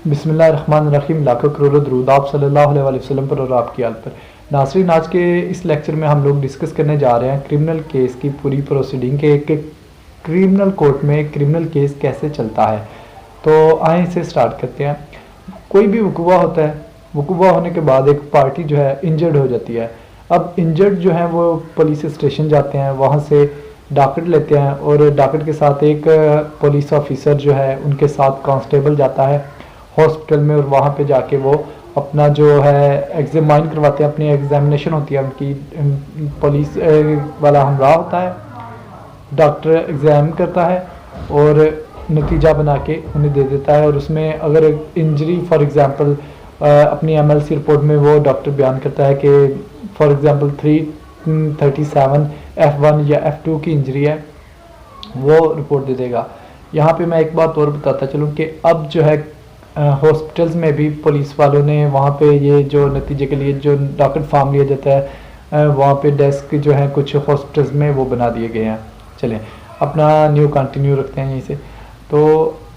बिस्मिल्लाहिर्रहमानिर्रहीम। लाखों करोड़ों दरूद आप सल्लल्लाहु अलैहि वसल्लम पर और आपकी आल पर। नाज़रीन, आज के इस लेक्चर में हम लोग डिस्कस करने जा रहे हैं क्रिमिनल केस की पूरी प्रोसीडिंग के एक क्रिमिनल कोर्ट में क्रिमिनल केस कैसे चलता है। तो आए इसे स्टार्ट करते हैं। कोई भी वकूआ होता है, वकूआ होने के बाद एक पार्टी जो है इंजर्ड हो जाती है। अब इंजर्ड जो है वो पुलिस स्टेशन जाते हैं, वहाँ से डॉकेट लेते हैं और डॉकेट के साथ एक पुलिस ऑफिसर जो है उनके साथ कांस्टेबल जाता है हॉस्पिटल में, और वहाँ पे जाके वो अपना जो है एग्जामाइन करवाते हैं, अपनी एग्जामिनेशन होती है उनकी। पुलिस वाला हमरा होता है, डॉक्टर एग्जाम करता है और नतीजा बना के उन्हें दे देता है। और उसमें अगर इंजरी फॉर एग्जांपल अपनी एमएलसी रिपोर्ट में वो डॉक्टर बयान करता है कि फॉर एग्जांपल 337 F1 या F2 की इंजरी है, वो रिपोर्ट दे देगा। यहाँ पे मैं एक बात और बताता चलूँ कि अब जो है हॉस्पिटल्स में भी पुलिस वालों ने वहाँ पे ये जो नतीजे के लिए जो डॉक्टर फॉर्म लिया जाता है, वहाँ पे डेस्क जो है कुछ हॉस्पिटल्स में वो बना दिए गए हैं। चलें अपना न्यू कंटिन्यू रखते हैं यहीं से। तो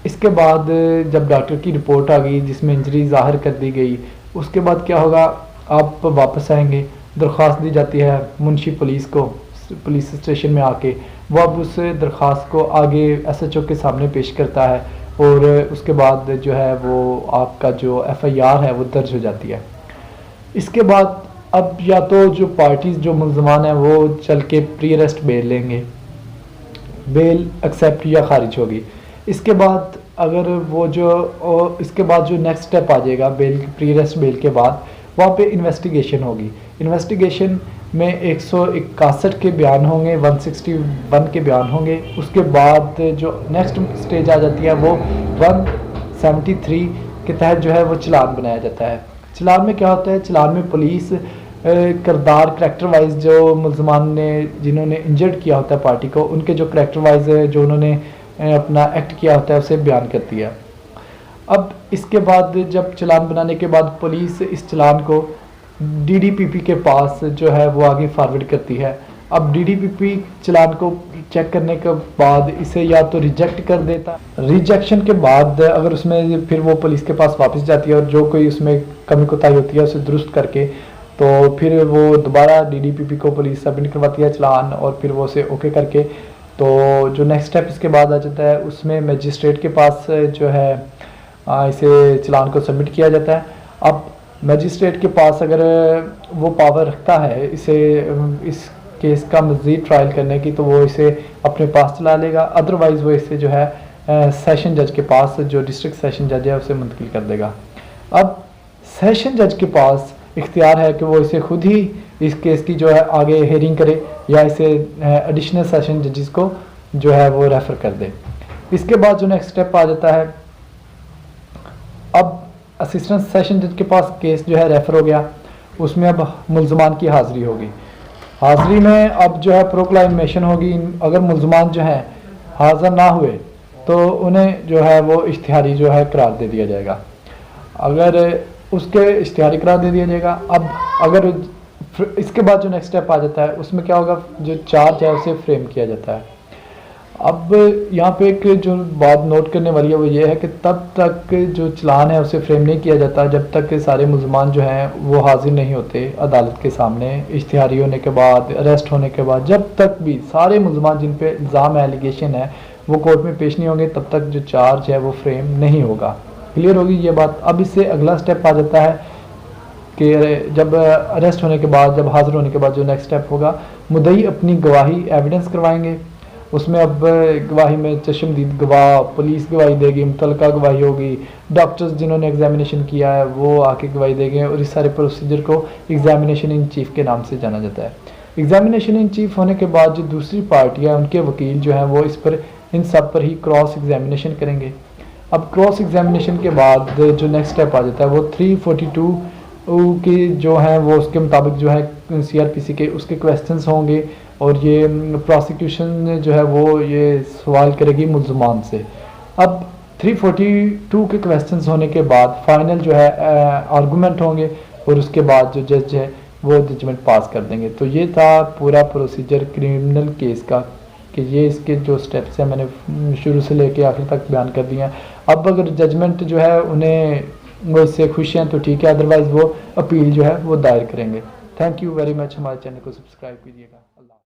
इसके बाद जब डॉक्टर की रिपोर्ट आ गई जिसमें इंजरी ज़ाहिर कर दी गई, उसके बाद क्या होगा, आप वापस आएंगे, दरख्वास्त दी जाती है मुंशी पुलिस को पुलिस स्टेशन में आके। वो अब उस दरख्वास्त को आगे SHO के सामने पेश करता है और उसके बाद जो है वो आपका जो FIR है वो दर्ज हो जाती है। इसके बाद अब या तो जो पार्टीज़ जो मुल्ज़मान हैं वो चल के प्री अरेस्ट बेल लेंगे, बेल एक्सेप्ट या खारिज होगी। इसके बाद अगर वो जो इसके बाद जो नेक्स्ट स्टेप आ जाएगा बेल प्री अरेस्ट बेल के बाद, वहाँ पे इन्वेस्टिगेशन होगी। इन्वेस्टिगेशन में 161 के बयान होंगे, 161 के बयान होंगे। उसके बाद जो नेक्स्ट स्टेज आ जाती है वो 173 के तहत जो है वो चलान बनाया जाता है। चलान में क्या होता है, चलान में पुलिस किरदार करैक्टर वाइज जो मुल्ज़मान ने जिन्होंने इंजर्ड किया होता है पार्टी को, उनके जो करैक्टर वाइज जो उन्होंने अपना एक्ट किया होता है उसे बयान करती है। अब इसके बाद जब चलान बनाने के बाद पुलिस इस चलान को DDPP के पास जो है वो आगे फॉरवर्ड करती है। अब DDPP चलान को चेक करने के बाद इसे या तो रिजेक्ट कर देता, रिजेक्शन के बाद अगर उसमें फिर वो पुलिस के पास वापस जाती है और जो कोई उसमें कमी कोताही होती है उसे दुरुस्त करके, तो फिर वो दोबारा DDPP को पुलिस सबमिट करवाती है चलान, और फिर वो उसे ओके करके तो जो नेक्स्ट स्टेप इसके बाद आ जाता है उसमें मजिस्ट्रेट के पास जो है इसे चलान को सबमिट किया जाता है। अब मजिस्ट्रेट के पास अगर वो पावर रखता है इसे इस केस का मज़ीद ट्रायल करने की, तो वो इसे अपने पास चला लेगा। अदरवाइज़ वो इसे जो है सेशन जज के पास, जो डिस्ट्रिक्ट सेशन जज है, उसे मुंतकिल कर देगा। अब सेशन जज के पास इख्तियार है कि वो इसे खुद ही इस केस की जो है आगे हेयरिंग करे या इसे एडिशनल सेशन जजेस को जो है वो रेफ़र कर दे। इसके बाद जो नेक्स्ट स्टेप आ जाता है, अब असिस्टेंट सेशन जज के पास केस जो है रेफ़र हो गया, उसमें अब मुल्ज़मान की हाज़िरी होगी। हाज़िरी में अब जो है प्रोक्लामेशन होगी। अगर मुल्ज़मान जो है हाज़िर ना हुए तो उन्हें जो है वो इश्तिहारी जो है करार दे दिया जाएगा। अगर उसके इश्तिहारी करार दे दिया जाएगा। अब अगर इसके बाद जो नेक्स्ट स्टेप आ जाता है उसमें क्या होगा, जो चार्ज है उसे फ्रेम किया जाता है। अब यहाँ पे एक जो बात नोट करने वाली है वो ये है कि तब तक जो चलान है उसे फ्रेम नहीं किया जाता जब तक कि सारे मुल्ज़मान जो हैं वो हाजिर नहीं होते अदालत के सामने। इश्तिहारी होने के बाद, अरेस्ट होने के बाद, जब तक भी सारे मुल्ज़मान जिन पे इल्ज़ाम है, एलिगेशन है, वो कोर्ट में पेश नहीं होंगे, तब तक जो चार्ज है वो फ्रेम नहीं होगा। क्लियर होगी ये बात। अब इससे अगला स्टेप आ जाता है कि जब अरेस्ट होने के बाद, जब हाजिर होने के बाद जो नेक्स्ट स्टेप होगा, मुद्दई अपनी गवाही एविडेंस करवाएंगे। उसमें अब गवाही में चश्मदीद गवाह, पुलिस गवाही देगी, मुतलका गवाही होगी, डॉक्टर्स जिन्होंने एग्जामिनेशन किया है वो आके गवाही देंगे, और इस सारे प्रोसीजर को एग्जामिनेशन इन चीफ के नाम से जाना जाता है। एग्जामिनेशन इन चीफ होने के बाद जो दूसरी पार्टी है उनके वकील जो हैं वो इस पर इन सब पर ही क्रॉस एग्जामिनेशन करेंगे। अब क्रॉस एग्जामिनेशन के बाद जो नेक्स्ट स्टेप आ जाता है वो 342 की जो है वो उसके मुताबिक जो है CRPC के उसके क्वेश्चंस होंगे, और ये प्रोसिक्यूशन जो है वो ये सवाल करेगी मुल्ज़मान से। अब 342 के क्वेश्चंस होने के बाद फाइनल जो है आर्गूमेंट होंगे, और उसके बाद जो जज है वो जजमेंट पास कर देंगे। तो ये था पूरा प्रोसीजर क्रिमिनल केस का कि ये इसके जो स्टेप्स हैं मैंने शुरू से लेके आखिर तक बयान कर दिए हैं। अब अगर जजमेंट जो है उन्हें वो इससे खुश हैं तो ठीक है, अदरवाइज़ वो अपील जो है वो दायर करेंगे। Thank you very much. हमारे चैनल को सब्सक्राइब कीजिएगा।